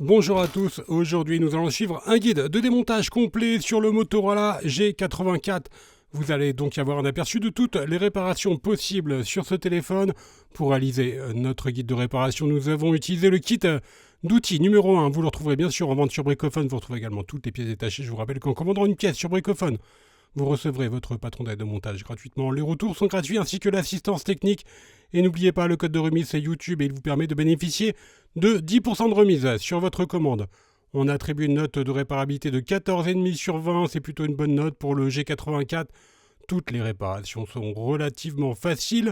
Bonjour à tous, aujourd'hui nous allons suivre un guide de démontage complet sur le Motorola G84. Vous allez donc avoir un aperçu de toutes les réparations possibles sur ce téléphone. Pour réaliser notre guide de réparation, nous avons utilisé le kit d'outils numéro 1. Vous le retrouverez bien sûr en vente sur Bricophone. Vous retrouvez également toutes les pièces détachées. Je vous rappelle qu'en commandant une pièce sur Bricophone, vous recevrez votre patron d'aide de montage gratuitement. Les retours sont gratuits ainsi que l'assistance technique. Et n'oubliez pas, le code de remise c'est YouTube et il vous permet de bénéficier de 10% de remise sur votre commande. On attribue une note de réparabilité de 14,5 sur 20. C'est plutôt une bonne note pour le G84. Toutes les réparations sont relativement faciles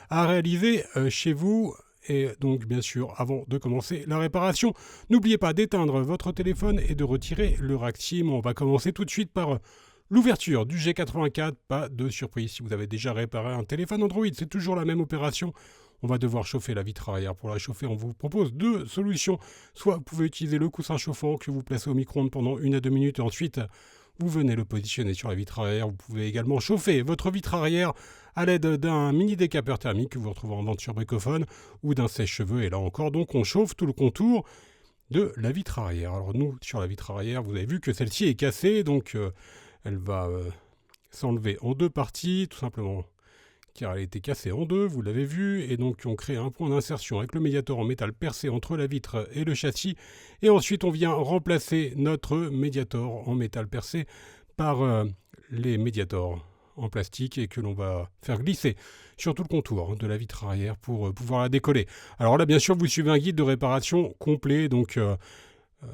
à réaliser chez vous. Et donc, bien sûr, avant de commencer la réparation, n'oubliez pas d'éteindre votre téléphone et de retirer le rack SIM. On va commencer tout de suite par l'ouverture du G84. Pas de surprise si vous avez déjà réparé un téléphone Android, c'est toujours la même opération. On va devoir chauffer la vitre arrière. Pour la chauffer, on vous propose deux solutions. Soit vous pouvez utiliser le coussin chauffant que vous placez au micro-ondes pendant 1 à 2 minutes et ensuite vous venez le positionner sur la vitre arrière. Vous pouvez également chauffer votre vitre arrière à l'aide d'un mini décapeur thermique que vous retrouvez en vente sur Bricophone ou d'un sèche-cheveux. Et là encore, donc, on chauffe tout le contour de la vitre arrière. Alors nous, sur la vitre arrière, vous avez vu que celle-ci est cassée, donc elle va s'enlever en deux parties, tout simplement car elle a été cassée en deux, vous l'avez vu, et donc on crée un point d'insertion avec le médiator en métal percé entre la vitre et le châssis, et ensuite on vient remplacer notre médiator en métal percé par les médiators en plastique et que l'on va faire glisser sur tout le contour de la vitre arrière pour pouvoir la décoller. Alors là, bien sûr, vous suivez un guide de réparation complet, donc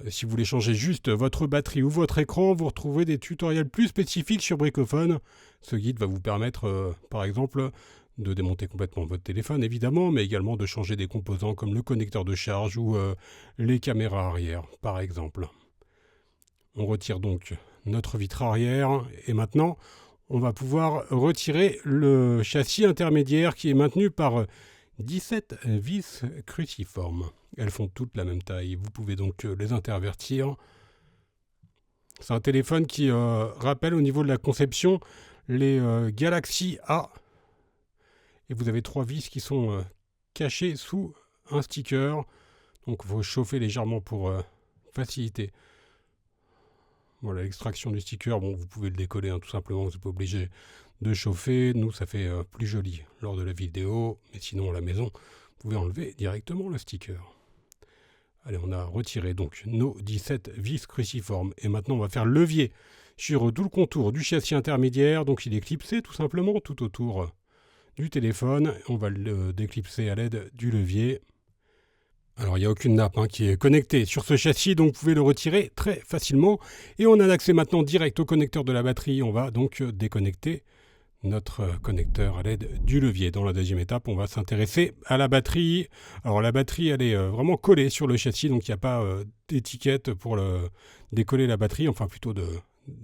si vous voulez changer juste votre batterie ou votre écran, vous retrouvez des tutoriels plus spécifiques sur Bricophone. Ce guide va vous permettre, par exemple, de démonter complètement votre téléphone, évidemment, mais également de changer des composants comme le connecteur de charge ou les caméras arrière, par exemple. On retire donc notre vitre arrière et maintenant, on va pouvoir retirer le châssis intermédiaire qui est maintenu par 17 vis cruciformes. Elles font toutes la même taille. Vous pouvez donc les intervertir. C'est un téléphone qui rappelle au niveau de la conception les Galaxy A. Et vous avez 3 vis qui sont cachées sous un sticker. Donc il faut chauffer légèrement pour faciliter. Voilà l'extraction du sticker. Bon, vous pouvez le décoller tout simplement. Vous n'êtes pas obligé de chauffer. Nous, ça fait plus joli lors de la vidéo. Mais sinon, à la maison, vous pouvez enlever directement le sticker. Allez, on a retiré donc nos 17 vis cruciformes. Et maintenant, on va faire levier sur tout le contour du châssis intermédiaire. Donc, il est clipsé tout simplement tout autour du téléphone. On va le déclipser à l'aide du levier. Alors, il n'y a aucune nappe qui est connectée sur ce châssis, donc vous pouvez le retirer très facilement. Et on a accès maintenant direct au connecteur de la batterie. On va donc déconnecter notre connecteur à l'aide du levier. Dans la deuxième étape, on va s'intéresser à la batterie. Alors la batterie, elle est vraiment collée sur le châssis, donc il n'y a pas d'étiquette pour décoller la batterie, enfin plutôt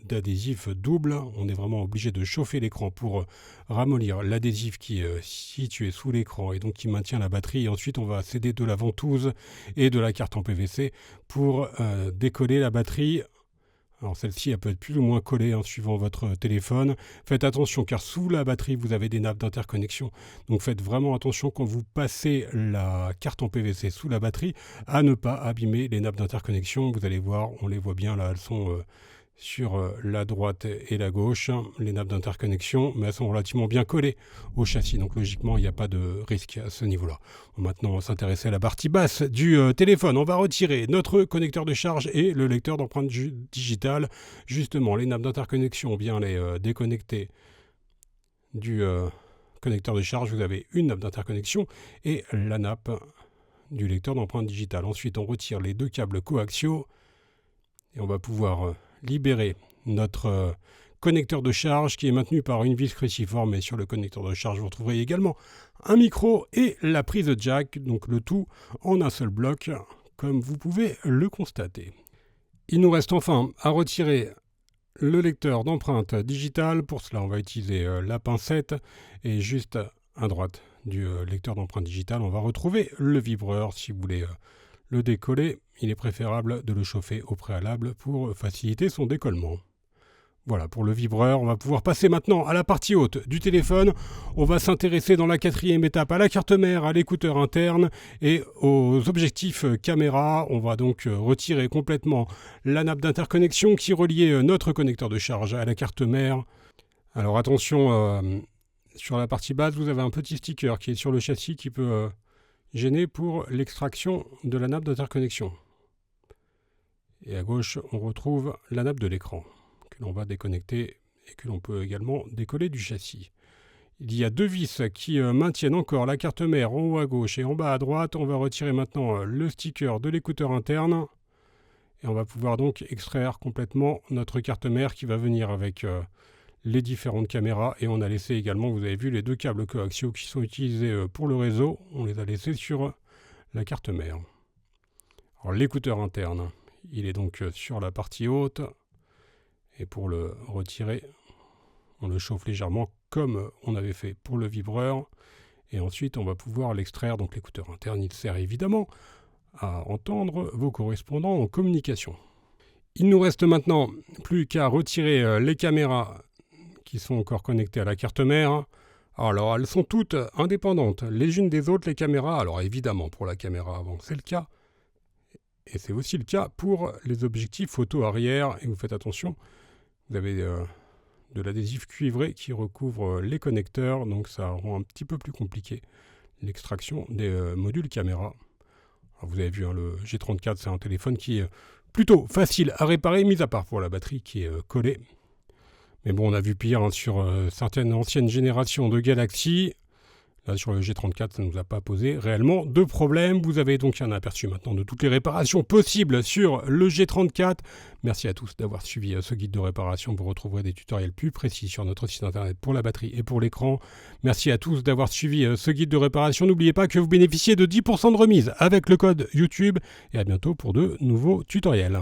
d'adhésif double. On est vraiment obligé de chauffer l'écran pour ramollir l'adhésif qui est situé sous l'écran et donc qui maintient la batterie. Et ensuite, on va céder de la ventouse et de la carte en PVC pour décoller la batterie. Alors celle-ci, elle peut être plus ou moins collée suivant votre téléphone. Faites attention car sous la batterie, vous avez des nappes d'interconnexion. Donc faites vraiment attention quand vous passez la carte en PVC sous la batterie à ne pas abîmer les nappes d'interconnexion. Vous allez voir, on les voit bien là, elles sont sur la droite et la gauche, les nappes d'interconnexion, mais elles sont relativement bien collées au châssis. Donc logiquement, il n'y a pas de risque à ce niveau-là. Maintenant, on va s'intéresser à la partie basse du téléphone. On va retirer notre connecteur de charge et le lecteur d'empreinte digitale. Justement, les nappes d'interconnexion, on vient les déconnecter du connecteur de charge. Vous avez une nappe d'interconnexion et la nappe du lecteur d'empreinte digitale. Ensuite, on retire les deux câbles coaxiaux et on va pouvoir libérer notre connecteur de charge qui est maintenu par une vis cruciforme. Et sur le connecteur de charge, vous retrouverez également un micro et la prise jack, donc le tout en un seul bloc, comme vous pouvez le constater. Il nous reste enfin à retirer le lecteur d'empreinte digitale. Pour cela, on va utiliser la pincette et juste à droite du lecteur d'empreinte digitale, on va retrouver le vibreur. Si vous voulez le décoller, il est préférable de le chauffer au préalable pour faciliter son décollement. Voilà, pour le vibreur, on va pouvoir passer maintenant à la partie haute du téléphone. On va s'intéresser dans la 4e étape à la carte mère, à l'écouteur interne et aux objectifs caméra. On va donc retirer complètement la nappe d'interconnexion qui reliait notre connecteur de charge à la carte mère. Alors attention, sur la partie basse, vous avez un petit sticker qui est sur le châssis qui peut gêner pour l'extraction de la nappe d'interconnexion. Et à gauche, on retrouve la nappe de l'écran que l'on va déconnecter et que l'on peut également décoller du châssis. Il y a 2 vis qui maintiennent encore la carte mère en haut à gauche et en bas à droite. On va retirer maintenant le sticker de l'écouteur interne et on va pouvoir donc extraire complètement notre carte mère qui va venir avec les différentes caméras. Et on a laissé également, vous avez vu, les 2 câbles coaxiaux qui sont utilisés pour le réseau. On les a laissés sur la carte mère. Alors l'écouteur interne, il est donc sur la partie haute. Et pour le retirer, on le chauffe légèrement comme on avait fait pour le vibreur. Et ensuite, on va pouvoir l'extraire. Donc l'écouteur interne, il sert évidemment à entendre vos correspondants en communication. Il nous reste maintenant plus qu'à retirer les caméras qui sont encore connectées à la carte mère. Alors elles sont toutes indépendantes les unes des autres, les caméras. Alors évidemment, pour la caméra avant, c'est le cas. Et c'est aussi le cas pour les objectifs photo arrière. Et vous faites attention, vous avez de l'adhésif cuivré qui recouvre les connecteurs. Donc ça rend un petit peu plus compliqué l'extraction des modules caméra. Alors vous avez vu, le G34, c'est un téléphone qui est plutôt facile à réparer, mis à part pour la batterie qui est collée. Mais bon, on a vu pire sur certaines anciennes générations de Galaxy. Là, sur le G34, ça ne nous a pas posé réellement de problème. Vous avez donc un aperçu maintenant de toutes les réparations possibles sur le G34. Merci à tous d'avoir suivi ce guide de réparation. Vous retrouverez des tutoriels plus précis sur notre site internet pour la batterie et pour l'écran. Merci à tous d'avoir suivi ce guide de réparation. N'oubliez pas que vous bénéficiez de 10% de remise avec le code YouTube. Et à bientôt pour de nouveaux tutoriels.